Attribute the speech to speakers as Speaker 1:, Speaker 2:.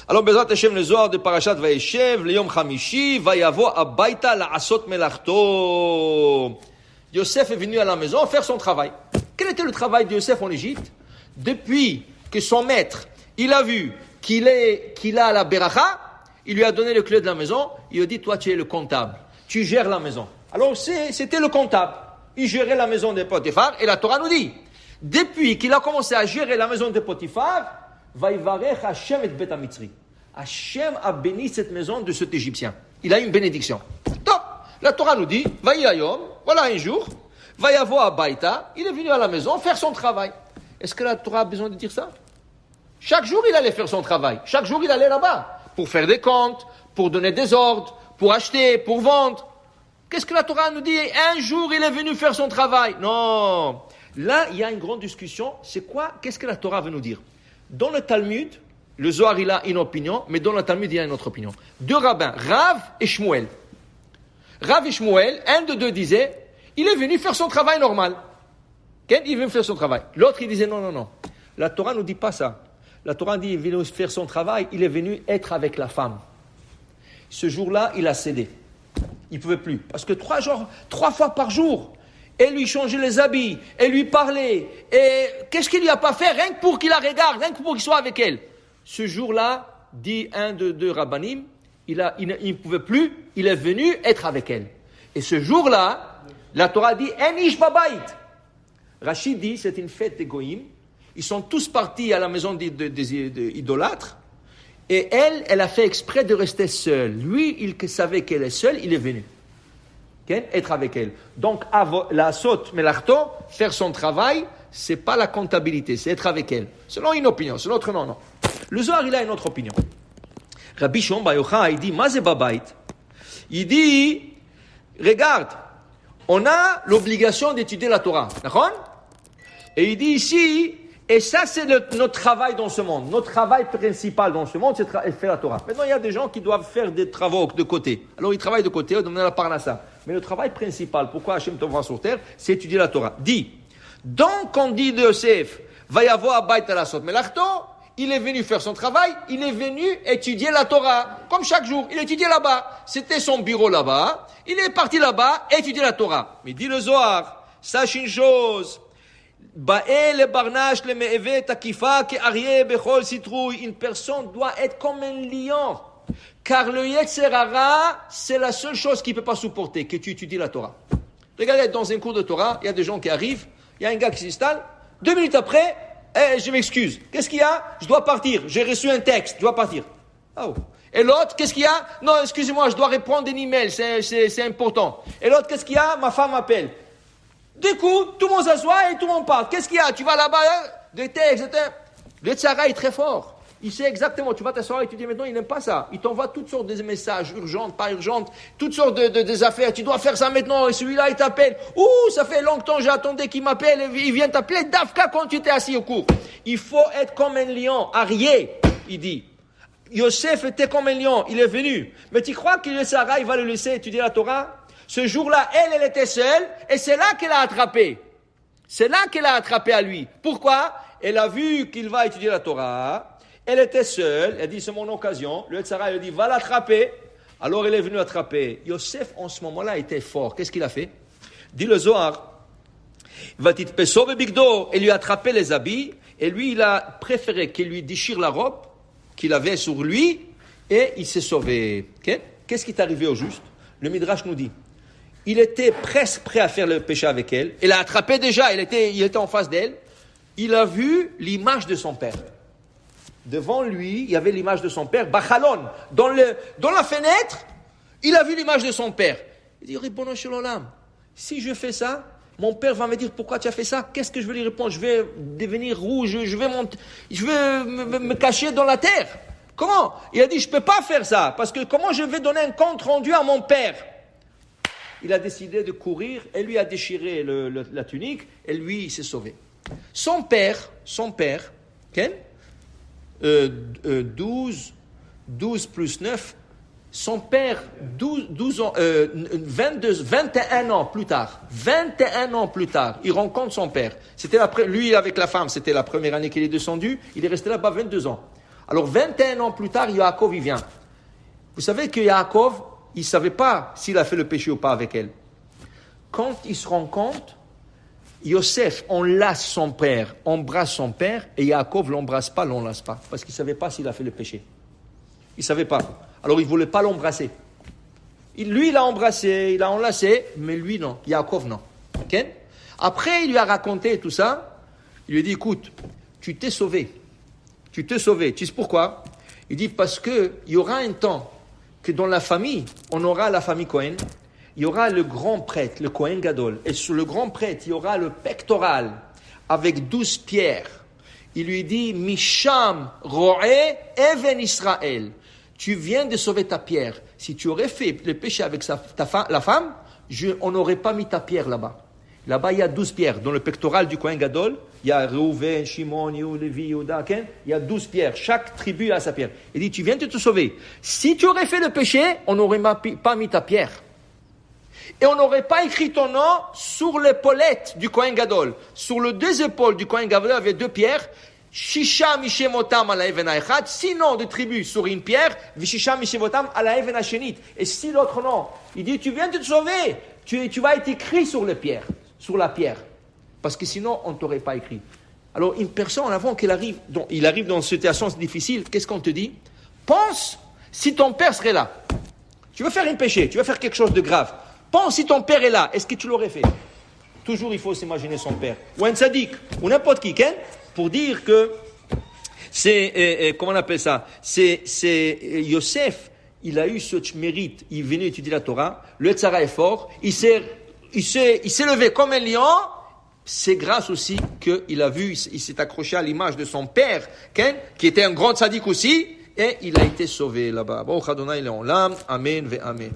Speaker 1: Alors, Bezrat Hashem, le Zohar de Parashat Vayeshev, le Yom Chamishi, Vayavo Abaita La'asot Melachto. Yosef est venu à la maison faire son travail. Quel était le travail de Yosef en Égypte? Depuis que son maître, il a vu qu'il a la beracha, il lui a donné le clé de la maison, il lui a dit, toi tu es le comptable, tu gères la maison. Alors c'était le comptable, il gérait la maison de Potiphar, et la Torah nous dit, depuis qu'il a commencé à gérer la maison de Potiphar, Vaïvarech Hashem et Bet HaMitzri. Hashem a béni cette maison de cet Égyptien. Il a une bénédiction. Donc, la Torah nous dit, Vaïayom, voilà un jour, Vaïavo Abaita, il est venu à la maison faire son travail. Est-ce que la Torah a besoin de dire ça? Chaque jour, il allait faire son travail. Chaque jour, il allait là-bas pour faire des comptes, pour donner des ordres, pour acheter, pour vendre. Qu'est-ce que la Torah nous dit? Un jour, il est venu faire son travail. Non. Là, il y a une grande discussion. C'est quoi? Qu'est-ce que la Torah veut nous dire? Dans le Talmud, le Zohar, il a une opinion, mais dans le Talmud, il y a une autre opinion. Deux rabbins, Rav et Shmuel. Rav et Shmuel, un de deux disait, il est venu faire son travail normal. Il est venu faire son travail. L'autre, il disait, non. La Torah ne nous dit pas ça. La Torah dit, il est venu faire son travail, il est venu être avec la femme. Ce jour-là, il a cédé. Il ne pouvait plus. Parce que 3 fois par jour, elle lui changeait les habits, elle lui parlait. Et qu'est-ce qu'il lui a pas fait? Rien que pour qu'il la regarde, rien que pour qu'il soit avec elle. Ce jour-là, dit un de deux rabbanim, il ne pouvait plus, il est venu être avec elle. Et ce jour-là, la Torah dit, En ish babayit. Rachid dit, c'est une fête des goïms. Ils sont tous partis à la maison des idolâtres. Et elle a fait exprès de rester seule. Lui, il savait qu'elle est seule, il est venu. Être avec elle. Donc, la saute melachto, faire son travail, c'est pas la comptabilité, c'est être avec elle. Selon une opinion, selon l'autre, non. Le Zohar, il a une autre opinion. Rabbi Shimon Bar Yochai, il dit, Mazé Babait. Il dit, regarde, on a l'obligation d'étudier la Torah. D'accord? Et il dit ici, et ça c'est notre travail dans ce monde. Notre travail principal dans ce monde, c'est faire la Torah. Maintenant, il y a des gens qui doivent faire des travaux de côté. Alors, ils travaillent de côté, on donne la parnassa. Mais le travail principal, pourquoi Hachem t'envoie sur terre, c'est étudier la Torah. Dit, donc on dit de Yosef, va y avoir Abayta Lasot Melachto, il est venu faire son travail, il est venu étudier la Torah. Comme chaque jour, il étudiait là-bas. C'était son bureau là-bas. Il est parti là-bas, étudier la Torah. Mais dit le Zohar, sache une chose, une personne doit être comme un lion. Car le Yetzer Hara, c'est la seule chose qu'il ne peut pas supporter, que tu étudies la Torah. Regardez, dans un cours de Torah, il y a des gens qui arrivent, il y a un gars qui s'installe, 2 minutes après, je m'excuse. Qu'est-ce qu'il y a? Je dois partir. J'ai reçu un texte, je dois partir. Oh. Et l'autre, qu'est-ce qu'il y a? Non, excusez-moi, je dois répondre un email, c'est important. Et l'autre, qu'est-ce qu'il y a? Ma femme m'appelle. Du coup, tout le monde s'assoit et tout le monde part. Qu'est-ce qu'il y a? Tu vas là-bas, des textes, le Tzara est très fort. Il sait exactement, tu vas t'asseoir et tu dis maintenant, il n'aime pas ça. Il t'envoie toutes sortes de messages, urgentes, pas urgentes, toutes sortes des affaires. Tu dois faire ça maintenant et celui-là, il t'appelle. Ouh, ça fait longtemps, j'attendais qu'il m'appelle et il vient t'appeler d'Afka quand tu t'es assis au cours. Il faut être comme un lion, arié, il dit. Yosef était comme un lion, il est venu. Mais tu crois que le Sarah, il va le laisser étudier la Torah? Ce jour-là, elle était seule et c'est là qu'elle a attrapé. C'est là qu'elle a attrapé à lui. Pourquoi? Elle a vu qu'il va étudier la Torah. Elle était seule, elle dit c'est mon occasion. Le Tzara, il dit va l'attraper. Alors elle est venue attraper. Yosef en ce moment-là était fort. Qu'est-ce qu'il a fait? Dit le Zohar, il lui a attrapé les habits et lui il a préféré qu'il lui déchire la robe qu'il avait sur lui et il s'est sauvé. Okay? Qu'est-ce qui est arrivé au juste? Le Midrash nous dit, il était presque prêt à faire le péché avec elle. Il l'a attrapé déjà, il était en face d'elle. Il a vu l'image de son père. Devant lui, il y avait l'image de son père, Bachalon. Dans la fenêtre, il a vu l'image de son père. Il dit, Ribono shel olam, si je fais ça, mon père va me dire, pourquoi tu as fait ça? Qu'est-ce que je vais lui répondre? Je vais devenir rouge, je vais me cacher dans la terre. Comment? Il a dit, je ne peux pas faire ça, parce que comment je vais donner un compte rendu à mon père? Il a décidé de courir, elle lui a déchiré la tunique, et lui, il s'est sauvé. Son père, Ken, 12 plus 9, son père, 21 ans plus tard, il rencontre son père. C'était lui avec la femme, c'était la première année qu'il est descendu, il est resté là-bas 22 ans. Alors 21 ans plus tard, Yaakov il vient. Vous savez que Yaakov, il ne savait pas s'il a fait le péché ou pas avec elle. Quand il se rend compte, Yosef enlace son père, embrasse son père, et Yaakov l'embrasse pas, parce qu'il ne savait pas s'il a fait le péché. Il ne savait pas. Alors il ne voulait pas l'embrasser. Lui, il l'a embrassé, il l'a enlacé, mais lui, non. Yaakov, non. Okay? Après, il lui a raconté tout ça. Il lui a dit, écoute, tu t'es sauvé. Tu sais pourquoi? Il dit, parce qu'il y aura un temps que dans la famille, on aura la famille Cohen, il y aura le grand prêtre, le Cohen Gadol. Et sur le grand prêtre, il y aura le pectoral avec 12 pierres. Il lui dit, Misham ro'e even Israël. Tu viens de sauver ta pierre. Si tu aurais fait le péché avec la femme, on n'aurait pas mis ta pierre là-bas. Là-bas, il y a 12 pierres. Dans le pectoral du Kohen Gadol, il y a Reuven, Shimon, Yehuda, Lévi, Yehuda, Ken. Il y a 12 pierres. Chaque tribu a sa pierre. Il dit, tu viens de te sauver. Si tu aurais fait le péché, on n'aurait pas mis ta pierre. Et on n'aurait pas écrit ton nom sur l'épaulette du Kohen Gadol. Sur les deux épaules du Kohen Gadol, il y avait 2 pierres. Shisha mishemotam ala even ha'echad, 6 noms de tribus sur une pierre, vishisha mishemotam ala even ha'shenit. Et 6 autres noms. Il dit, tu viens de te sauver, tu vas être écrit sur la pierre. Parce que sinon, on ne t'aurait pas écrit. Alors, une personne, avant qu'il arrive, il arrive dans une situation difficile, qu'est-ce qu'on te dit? Pense, si ton père serait là. Tu veux faire un péché, tu veux faire quelque chose de grave. Pense, si ton père est là, est-ce que tu l'aurais fait? Toujours, il faut s'imaginer son père. Ou un sadique, ou n'importe qui, pour dire que c'est, comment on appelle ça? C'est Yosef, il a eu ce mérite, il est venu étudier la Torah, le Tzara est fort, il s'est levé comme un lion, c'est grâce aussi qu'il a vu, il s'est accroché à l'image de son père, qui était un grand sadique aussi, et il a été sauvé là-bas. Bon, Adonai Léon, Amen ve Amen.